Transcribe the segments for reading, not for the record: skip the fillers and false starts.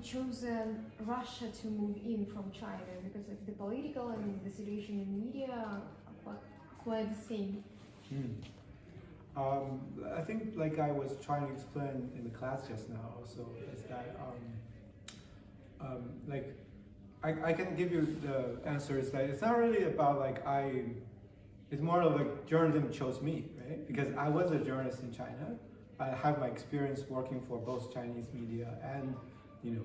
chose Russia to move in from China? Because of the political and the situation in media are quite the same. I think, like I was trying to explain in the class just now also, is that like I can give you the answers that it's not really about like it's more of like journalism chose me, right? Because I was a journalist in China. I have my experience working for both Chinese media and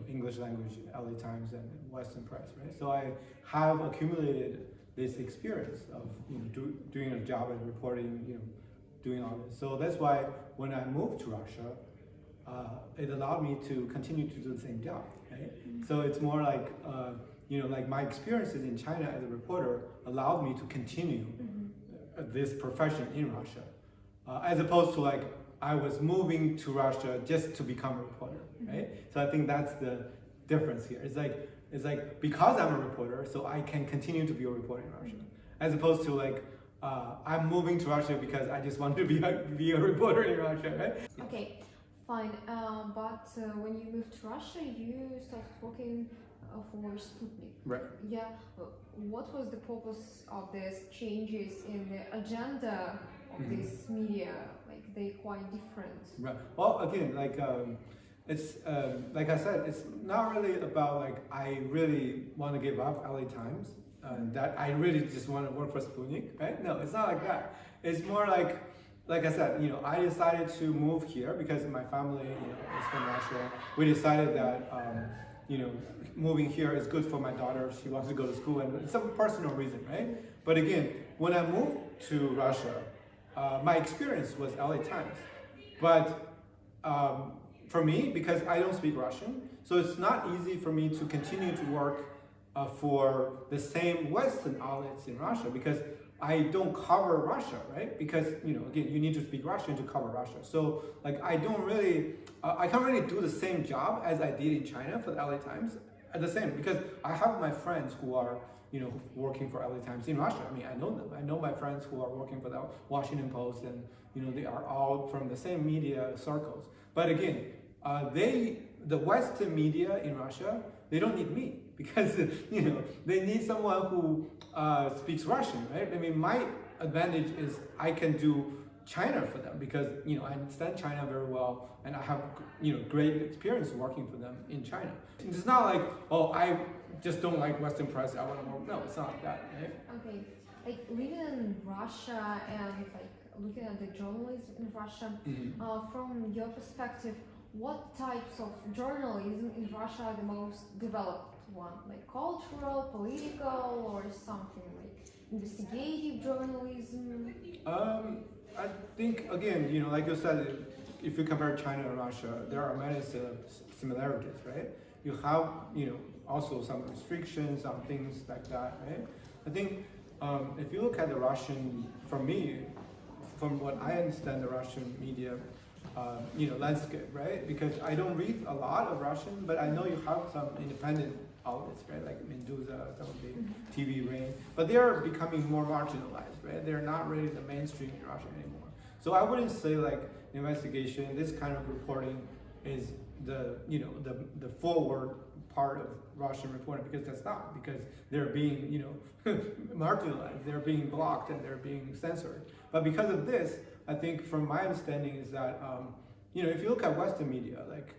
English language LA Times and Western press, right? So I have accumulated this experience of doing a job and reporting, doing all this. So that's why when I moved to Russia, it allowed me to continue to do the same job, right? So it's more like like my experiences in China as a reporter allowed me to continue this profession in Russia, as opposed to like I was moving to Russia just to become a reporter, right? So I think that's the difference here. It's like because I'm a reporter, so I can continue to be a reporter in Russia, as opposed to like I'm moving to Russia because I just want to be a reporter in Russia, right? Okay, fine. But when you moved to Russia, you started working for Sputnik. Right. Yeah. What was the purpose of these changes in the agenda of this media? Like they quite different. Right. Well, again, like it's like I said, it's not really about like I really want to give up LA Times. That I really just want to work for Sputnik, right? No, it's not like that. It's more like I said, I decided to move here because my family, is from Russia. We decided that, moving here is good for my daughter. She wants to go to school, and it's some personal reason, right? But again, when I moved to Russia, my experience was LA Times. But for me, because I don't speak Russian, so it's not easy for me to continue to work for the same Western outlets in Russia because I don't cover Russia, right? Because again, you need to speak Russian to cover Russia. So like I can't really do the same job as I did in China for the LA Times at the same, because I have my friends who are working for LA Times in Russia. I mean, I know them. I know my friends who are working for the Washington Post, and they are all from the same media circles. But again, the Western media in Russia, they don't need me. Because they need someone who speaks Russian, right? I mean, my advantage is I can do China for them because I understand China very well, and I have great experience working for them in China. It's not like, oh, I just don't like Western press, I want to work. No, it's not like that, right? Okay, like living in Russia and like looking at the journalism in Russia, from your perspective, what types of journalism in Russia are the most developed one? Like cultural, political, or something like investigative journalism? I think, again, like you said, if you compare China and Russia, there are many similarities, right? You have, also some restrictions on things like that, right? I think if you look at the Russian, for me, from what I understand, the Russian media landscape, right? Because I don't read a lot of Russian, but I know you have some independent outlets, right? Like Medusa, some of the TV Rain, but they are becoming more marginalized, right? They're not really the mainstream in Russia anymore. So I wouldn't say like investigation, this kind of reporting is the forward part of Russian reporting, because that's not, because they're being marginalized, they're being blocked, and they're being censored. But because of this, I think from my understanding is that if you look at Western media, like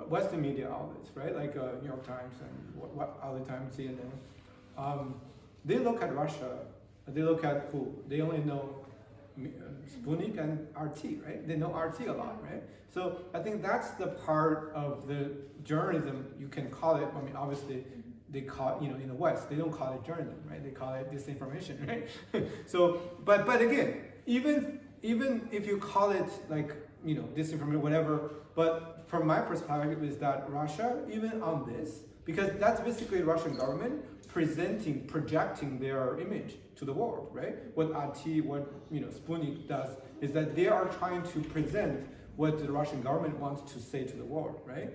Western media outlets, right, like New York Times and LA Times, CNN, they look at Russia, they look at who? They only know Sputnik and RT, right? They know RT a lot, right? So I think that's the part of the journalism, you can call it, I mean, obviously, they call it, in the West, they don't call it journalism, right? They call it disinformation, right? So, but again, even if you call it like, disinformation, whatever, but from my perspective is that Russia, even on this, because that's basically the Russian government projecting their image to the world, right? What RT, what Sputnik does is that they are trying to present what the Russian government wants to say to the world, right?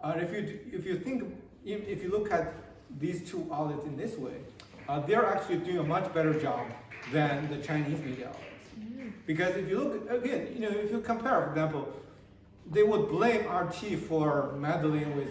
If you look at these two outlets in this way, they're actually doing a much better job than the Chinese media outlets. Because if you look again, if you compare, for example, they would blame RT for meddling with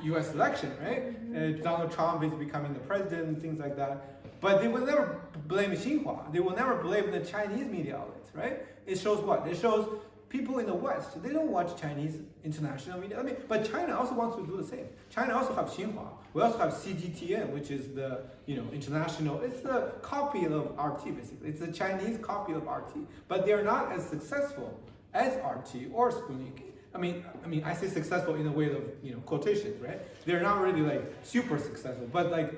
U.S. election, right? Donald Trump is becoming the president and things like that. But they will never blame Xinhua. They will never blame the Chinese media outlets, right? It shows what? It shows people in the West, they don't watch Chinese international media. I mean, but China also wants to do the same. China also have Xinhua. We also have CGTN, which is the international. It's the copy of RT basically. It's the Chinese copy of RT, but they're not as successful as RT or Sputnik. I mean, I say successful in a way of quotations, right? They're not really like super successful, but like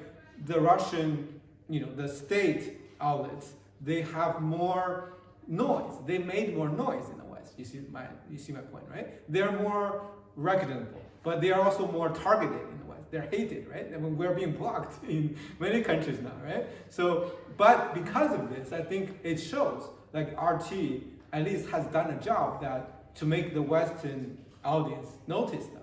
the Russian, the state outlets, they have more noise. They made more noise in the West. You see my point, right? They're more recognizable, but they are also more targeted in the West. They're hated, right? I mean, we're being blocked in many countries now, right? So, but because of this, I think it shows like RT at least has done a job to make the Western audience notice them.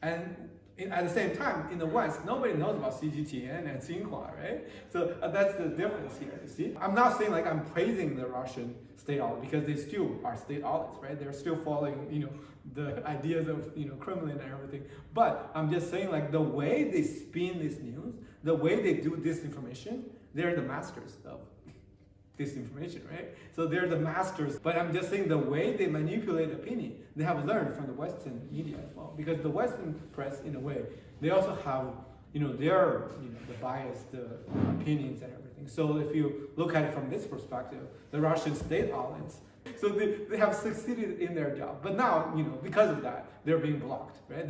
And at the same time, in the West, nobody knows about CGTN and Xinhua, right? So that's the difference here, you see? I'm not saying like I'm praising the Russian state outlet because they still are state outlets, right? They're still following, the ideas of, Kremlin and everything. But I'm just saying like the way they spin this news, the way they do disinformation, they're the masters of disinformation, right? So they're the masters, but I'm just saying the way they manipulate opinion, they have learned from the Western media as well. Because the Western press, in a way, they also have, their, the biased opinions and everything. So if you look at it from this perspective, the Russian state outlets, so they have succeeded in their job. But now, because of that, they're being blocked, right?